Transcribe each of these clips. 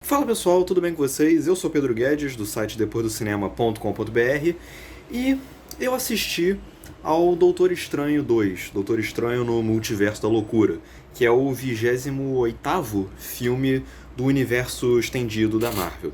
Fala pessoal, tudo bem com vocês? Eu sou Pedro Guedes, do site depoisdocinema.com.br e eu assisti ao Doutor Estranho 2, Doutor Estranho no Multiverso da Loucura, que é o 28º filme do universo estendido da Marvel.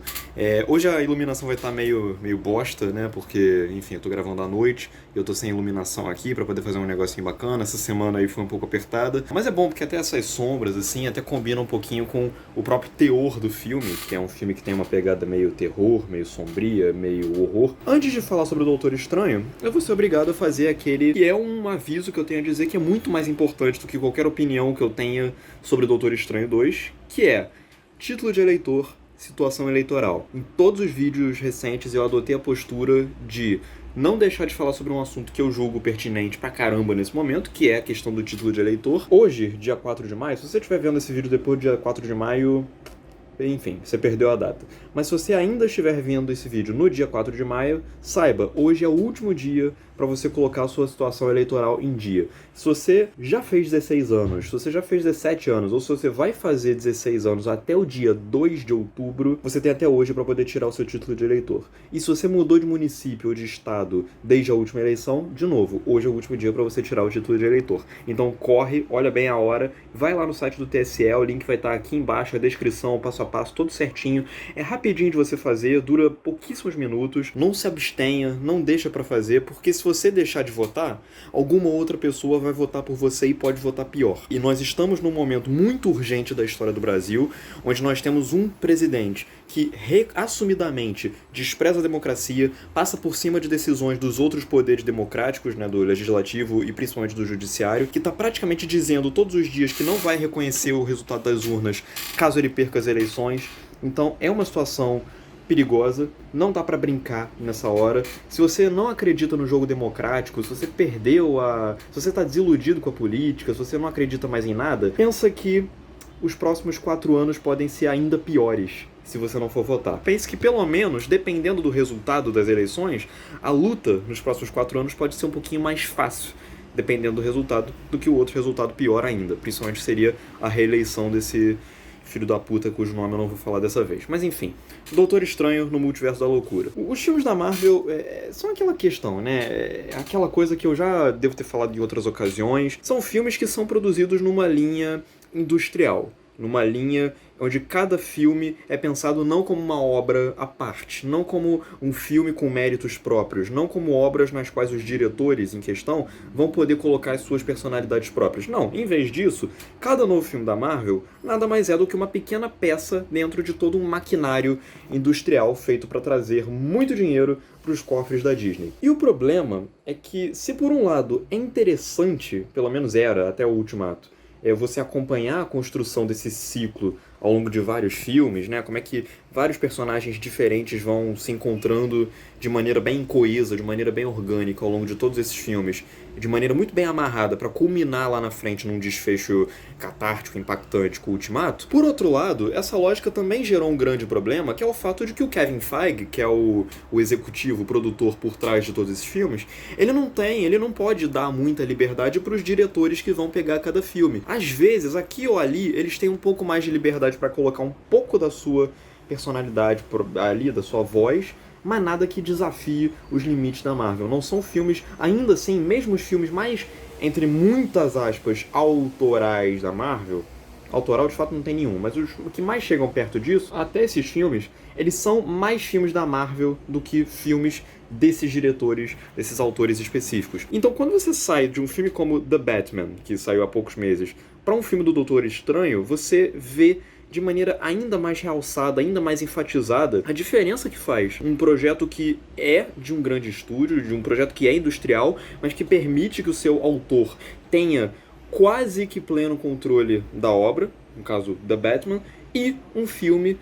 Hoje a iluminação vai estar meio bosta, né? Porque, enfim, eu tô gravando à noite e eu tô sem iluminação aqui pra poder fazer um negocinho bacana. Essa semana aí foi um pouco apertada. Mas é bom porque até essas sombras, assim, até combina um pouquinho com o próprio teor do filme, que é um filme que tem uma pegada meio terror, meio sombria, meio horror. Antes de falar sobre o Doutor Estranho, eu vou ser obrigado a fazer aquele que é um aviso que eu tenho a dizer que é muito mais importante do que qualquer opinião que eu tenha sobre o Doutor Estranho 2, que é: título de eleitor, situação eleitoral. Em todos os vídeos recentes eu adotei a postura de não deixar de falar sobre um assunto que eu julgo pertinente pra caramba nesse momento, que é a questão do título de eleitor. Hoje, dia 4 de maio, se você estiver vendo esse vídeo depois do dia 4 de maio, enfim, você perdeu a data. Mas se você ainda estiver vendo esse vídeo no dia 4 de maio, saiba, hoje é o último dia para você colocar a sua situação eleitoral em dia. Se você já fez 16 anos, se você já fez 17 anos, ou se você vai fazer 16 anos até o dia 2 de outubro, você tem até hoje para poder tirar o seu título de eleitor. E se você mudou de município ou de estado desde a última eleição, de novo, hoje é o último dia para você tirar o título de eleitor. Então corre, olha bem a hora, vai lá no site do TSE, o link vai estar aqui embaixo, a descrição, passo a passo, todo certinho. É rapidinho de você fazer, dura pouquíssimos minutos, não se abstenha, não deixa para fazer, porque se você deixar de votar, alguma outra pessoa vai votar por você e pode votar pior. E nós estamos num momento muito urgente da história do Brasil, onde nós temos um presidente que assumidamente despreza a democracia, passa por cima de decisões dos outros poderes democráticos, né, do legislativo e principalmente do judiciário, que está praticamente dizendo todos os dias que não vai reconhecer o resultado das urnas caso ele perca as eleições. Então é uma situação perigosa, não dá pra brincar nessa hora. Se você não acredita no jogo democrático, se você se você tá desiludido com a política, se você não acredita mais em nada, pensa que os próximos 4 anos podem ser ainda piores se você não for votar. Pense que pelo menos, dependendo do resultado das eleições, a luta nos próximos 4 anos pode ser um pouquinho mais fácil, dependendo do resultado, do que o outro resultado pior ainda. Principalmente seria a reeleição desse filho da puta cujo nome eu não vou falar dessa vez. Mas enfim, Doutor Estranho no Multiverso da Loucura. Os filmes da Marvel são aquela questão, né? Aquela coisa que eu já devo ter falado em outras ocasiões. São filmes que são produzidos numa linha industrial, numa linha onde cada filme é pensado não como uma obra à parte, não como um filme com méritos próprios, não como obras nas quais os diretores em questão vão poder colocar as suas personalidades próprias. Não, em vez disso, cada novo filme da Marvel nada mais é do que uma pequena peça dentro de todo um maquinário industrial feito para trazer muito dinheiro para os cofres da Disney. E o problema é que, se por um lado é interessante, pelo menos era até o Ultimato, você acompanhar a construção desse ciclo ao longo de vários filmes, né? Como é que vários personagens diferentes vão se encontrando de maneira bem coesa, de maneira bem orgânica ao longo de todos esses filmes, de maneira muito bem amarrada para culminar lá na frente num desfecho catártico, impactante com o Ultimato. Por outro lado, essa lógica também gerou um grande problema, que é o fato de que o Kevin Feige, que é o executivo, o produtor por trás de todos esses filmes, ele não pode dar muita liberdade para os diretores que vão pegar cada filme. Às vezes, aqui ou ali, eles têm um pouco mais de liberdade para colocar um pouco da sua personalidade ali, da sua voz, mas nada que desafie os limites da Marvel. Não são filmes, ainda assim, mesmo os filmes mais, entre muitas aspas, autorais da Marvel, autoral de fato não tem nenhum, mas os que mais chegam perto disso, até esses filmes, eles são mais filmes da Marvel do que filmes desses diretores, desses autores específicos. Então quando você sai de um filme como The Batman, que saiu há poucos meses, para um filme do Doutor Estranho, você vê de maneira ainda mais realçada, ainda mais enfatizada, a diferença que faz um projeto que é de um grande estúdio, de um projeto que é industrial, mas que permite que o seu autor tenha quase que pleno controle da obra, no caso The Batman, e um filme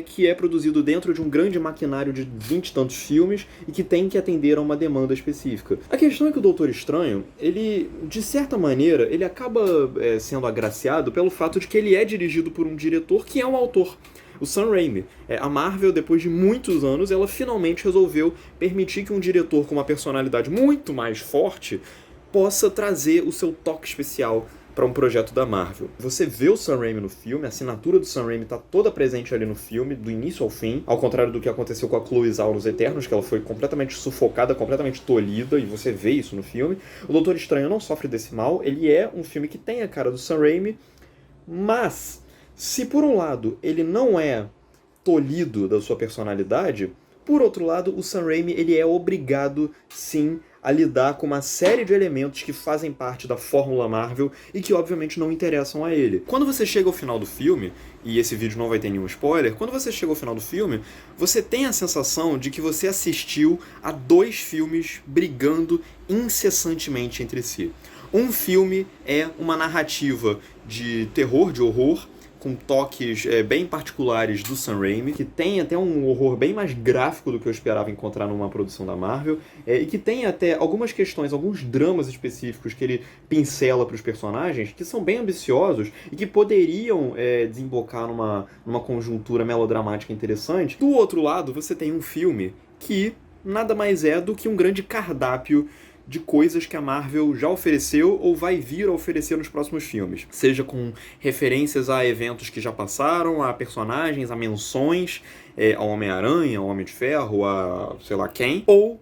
que é produzido dentro de um grande maquinário de 20 e tantos filmes e que tem que atender a uma demanda específica. A questão é que o Doutor Estranho, ele, de certa maneira, ele acaba sendo agraciado pelo fato de que ele é dirigido por um diretor que é um autor. O Sam Raimi. A Marvel, depois de muitos anos, ela finalmente resolveu permitir que um diretor com uma personalidade muito mais forte possa trazer o seu toque especial para um projeto da Marvel. Você vê o Sam Raimi no filme, a assinatura do Sam Raimi tá toda presente ali no filme, do início ao fim, ao contrário do que aconteceu com a Chloe Zhao nos Eternos, que ela foi completamente sufocada, completamente tolhida, e você vê isso no filme. O Doutor Estranho não sofre desse mal, ele é um filme que tem a cara do Sam Raimi, mas se por um lado ele não é tolhido da sua personalidade, por outro lado, o Sam Raimi ele é obrigado, sim, a lidar com uma série de elementos que fazem parte da fórmula Marvel e que obviamente não interessam a ele. Quando você chega ao final do filme, e esse vídeo não vai ter nenhum spoiler, quando você chega ao final do filme, você tem a sensação de que você assistiu a 2 filmes brigando incessantemente entre si. Um filme é uma narrativa de terror, de horror, com toques bem particulares do Sam Raimi, que tem até um horror bem mais gráfico do que eu esperava encontrar numa produção da Marvel, e que tem até algumas questões, alguns dramas específicos que ele pincela para os personagens, que são bem ambiciosos e que poderiam desembocar numa conjuntura melodramática interessante. Do outro lado, você tem um filme que nada mais é do que um grande cardápio de coisas que a Marvel já ofereceu ou vai vir a oferecer nos próximos filmes. Seja com referências a eventos que já passaram, a personagens, a menções, ao Homem-Aranha, ao Homem de Ferro, a sei lá quem, ou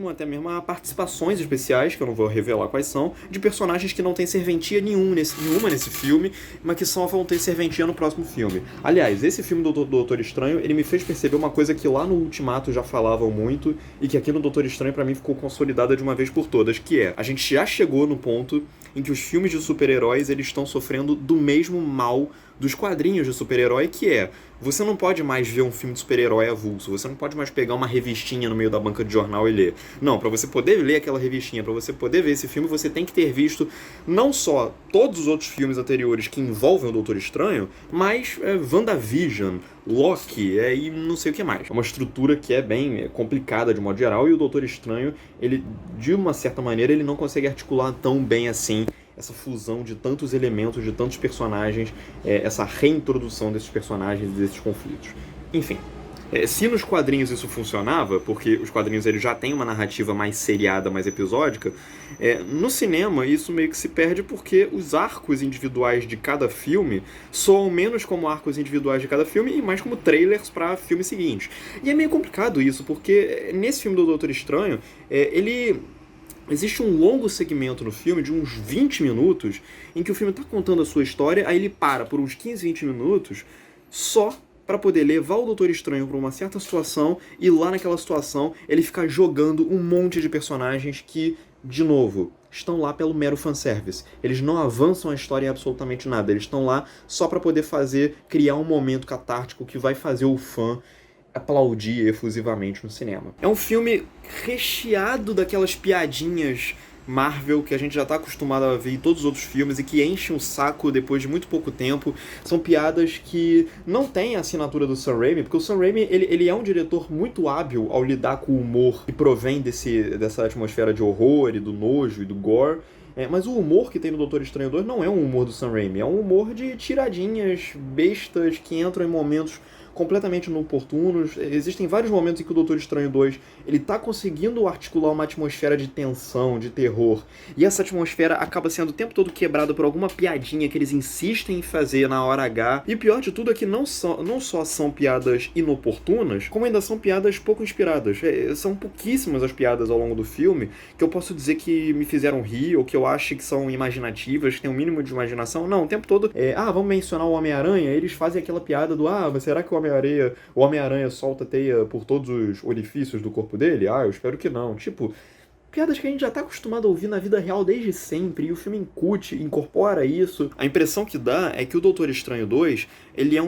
até mesmo a participações especiais, que eu não vou revelar quais são, de personagens que não têm serventia nenhuma nesse filme, mas que só vão ter serventia no próximo filme. Aliás, esse filme do Doutor Estranho, ele me fez perceber uma coisa que lá no Ultimato já falavam muito, e que aqui no Doutor Estranho pra mim ficou consolidada de uma vez por todas, que é, a gente já chegou no ponto em que os filmes de super-heróis eles estão sofrendo do mesmo mal dos quadrinhos de super-herói, que é, você não pode mais ver um filme de super-herói avulso, você não pode mais pegar uma revistinha no meio da banca de jornal e ler. Não, pra você poder ler aquela revistinha, pra você poder ver esse filme, você tem que ter visto não só todos os outros filmes anteriores que envolvem o Doutor Estranho, mas WandaVision, Loki, e não sei o que mais. É uma estrutura que é bem complicada de modo geral, e o Doutor Estranho, ele, de uma certa maneira, ele não consegue articular tão bem assim essa fusão de tantos elementos, de tantos personagens, essa reintrodução desses personagens e desses conflitos. Enfim, se nos quadrinhos isso funcionava, porque os quadrinhos eles já têm uma narrativa mais seriada, mais episódica, no cinema isso meio que se perde porque os arcos individuais de cada filme soam menos como arcos individuais de cada filme e mais como trailers para filmes seguintes. E é meio complicado isso, porque nesse filme do Doutor Estranho, existe um longo segmento no filme, de uns 20 minutos, em que o filme está contando a sua história, aí ele para por uns 15, 20 minutos, só para poder levar o Doutor Estranho para uma certa situação, e lá naquela situação ele fica jogando um monte de personagens que, de novo, estão lá pelo mero fanservice. Eles não avançam a história em absolutamente nada, eles estão lá só para poder criar um momento catártico que vai fazer o fã aplaudir efusivamente no cinema. É um filme recheado daquelas piadinhas Marvel que a gente já está acostumado a ver em todos os outros filmes e que enchem o saco depois de muito pouco tempo. São piadas que não têm a assinatura do Sam Raimi, porque o Sam Raimi ele é um diretor muito hábil ao lidar com o humor que provém dessa atmosfera de horror e do nojo e do gore. Mas o humor que tem no Doutor Estranho 2 não é um humor do Sam Raimi, é um humor de tiradinhas bestas que entram em momentos completamente inoportunos. Existem vários momentos em que o Doutor Estranho 2 ele tá conseguindo articular uma atmosfera de tensão, de terror, e essa atmosfera acaba sendo o tempo todo quebrada por alguma piadinha que eles insistem em fazer na hora H. E o pior de tudo é que não só são piadas inoportunas, como ainda são piadas pouco inspiradas. São pouquíssimas as piadas ao longo do filme que eu posso dizer que me fizeram rir, ou que eu acho que são imaginativas, que tem um mínimo de imaginação. Não, o tempo todo vamos mencionar o Homem-Aranha, eles fazem aquela piada do mas será que o Homem-Aranha solta teia por todos os orifícios do corpo dele? Eu espero que não. Tipo, piadas que a gente já tá acostumado a ouvir na vida real desde sempre, e o filme incorpora isso. A impressão que dá é que o Doutor Estranho 2, ele é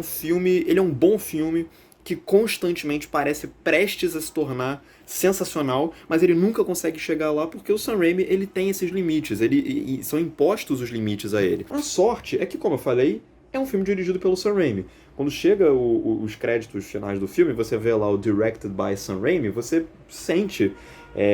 um bom filme que constantemente parece prestes a se tornar sensacional, mas ele nunca consegue chegar lá porque o Sam Raimi, ele tem esses limites, e são impostos os limites a ele. A sorte é que, como eu falei, é um filme dirigido pelo Sam Raimi. Quando chega os créditos finais do filme, você vê lá o Directed by Sam Raimi, você sente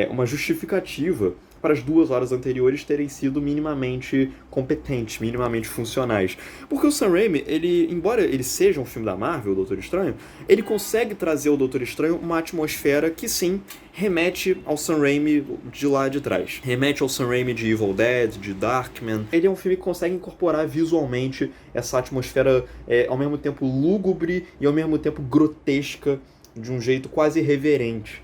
uma justificativa para as 2 horas anteriores terem sido minimamente competentes, minimamente funcionais. Porque o Sam Raimi, embora ele seja um filme da Marvel, o Doutor Estranho, ele consegue trazer ao Doutor Estranho uma atmosfera que sim, remete ao Sam Raimi de lá de trás. Remete ao Sam Raimi de Evil Dead, de Darkman. Ele é um filme que consegue incorporar visualmente essa atmosfera ao mesmo tempo lúgubre e ao mesmo tempo grotesca, de um jeito quase irreverente.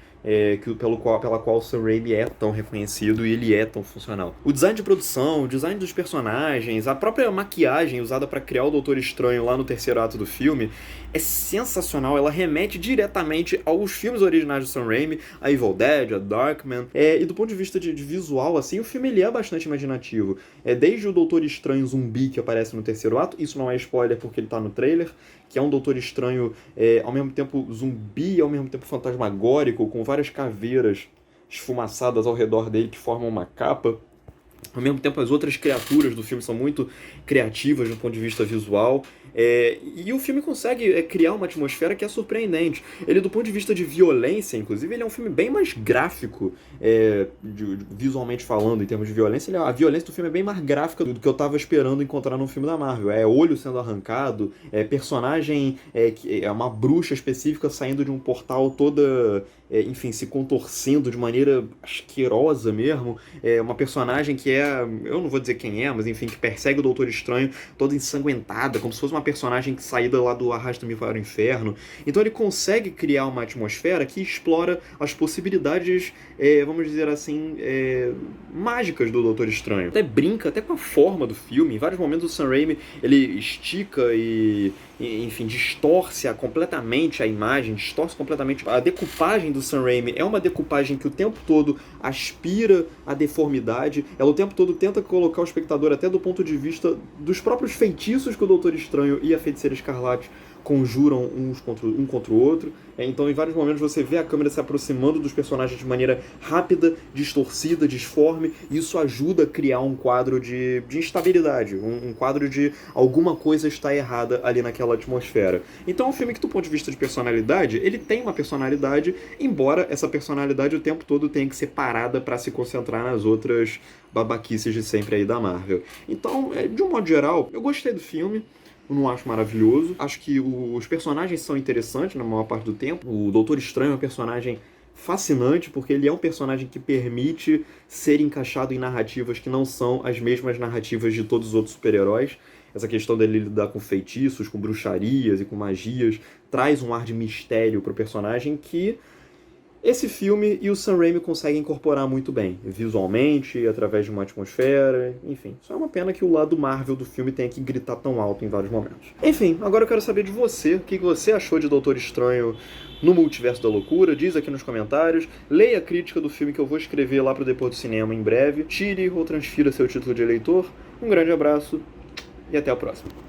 Pela qual o Sam Raimi é tão reconhecido e ele é tão funcional. O design de produção, o design dos personagens, a própria maquiagem usada para criar o Doutor Estranho lá no terceiro ato do filme é sensacional, ela remete diretamente aos filmes originais do Sam Raimi, a Evil Dead, a Darkman, e do ponto de vista de visual, assim, o filme ele é bastante imaginativo. Desde o Doutor Estranho zumbi que aparece no terceiro ato, isso não é spoiler porque ele tá no trailer, que é um Doutor Estranho ao mesmo tempo zumbi e ao mesmo tempo fantasmagórico, com várias caveiras esfumaçadas ao redor dele que formam uma capa. Ao mesmo tempo, as outras criaturas do filme são muito criativas do ponto de vista visual. E o filme consegue criar uma atmosfera que é surpreendente. Ele, do ponto de vista de violência, inclusive, ele é um filme bem mais gráfico, visualmente falando, em termos de violência. A violência do filme é bem mais gráfica do que eu estava esperando encontrar num filme da Marvel. Olho sendo arrancado, personagem, uma bruxa específica saindo de um portal toda... enfim, se contorcendo de maneira asquerosa mesmo. Uma personagem que eu não vou dizer quem é, mas enfim, que persegue o Doutor Estranho toda ensanguentada, como se fosse uma personagem que saída lá do Arrasta-me para o Inferno. Então ele consegue criar uma atmosfera que explora as possibilidades, vamos dizer assim, mágicas do Doutor Estranho. Até brinca, até com a forma do filme. Em vários momentos o Sam Raimi, ele estica e enfim, distorce completamente a imagem, distorce completamente a decupagem do Sam Raimi. É uma decupagem que o tempo todo aspira a deformidade, ela o tempo todo tenta colocar o espectador até do ponto de vista dos próprios feitiços que o Doutor Estranho e a Feiticeira Escarlate conjuram um contra o outro. Então, em vários momentos, você vê a câmera se aproximando dos personagens de maneira rápida, distorcida, disforme, e isso ajuda a criar um quadro de instabilidade, um quadro de alguma coisa está errada ali naquela atmosfera. Então, é um filme que, do ponto de vista de personalidade, ele tem uma personalidade, embora essa personalidade o tempo todo tenha que ser parada para se concentrar nas outras babaquices de sempre aí da Marvel. Então, de um modo geral, eu gostei do filme. Eu não acho maravilhoso. Acho que os personagens são interessantes na maior parte do tempo. O Doutor Estranho é um personagem fascinante, porque ele é um personagem que permite ser encaixado em narrativas que não são as mesmas narrativas de todos os outros super-heróis. Essa questão dele lidar com feitiços, com bruxarias e com magias, traz um ar de mistério pro personagem que esse filme e o Sam Raimi conseguem incorporar muito bem, visualmente, através de uma atmosfera, enfim. Só é uma pena que o lado Marvel do filme tenha que gritar tão alto em vários momentos. Enfim, agora eu quero saber de você, o que você achou de Doutor Estranho no Multiverso da Loucura, diz aqui nos comentários, leia a crítica do filme que eu vou escrever lá pro Depois do Cinema em breve, tire ou transfira seu título de eleitor, um grande abraço e até a próxima.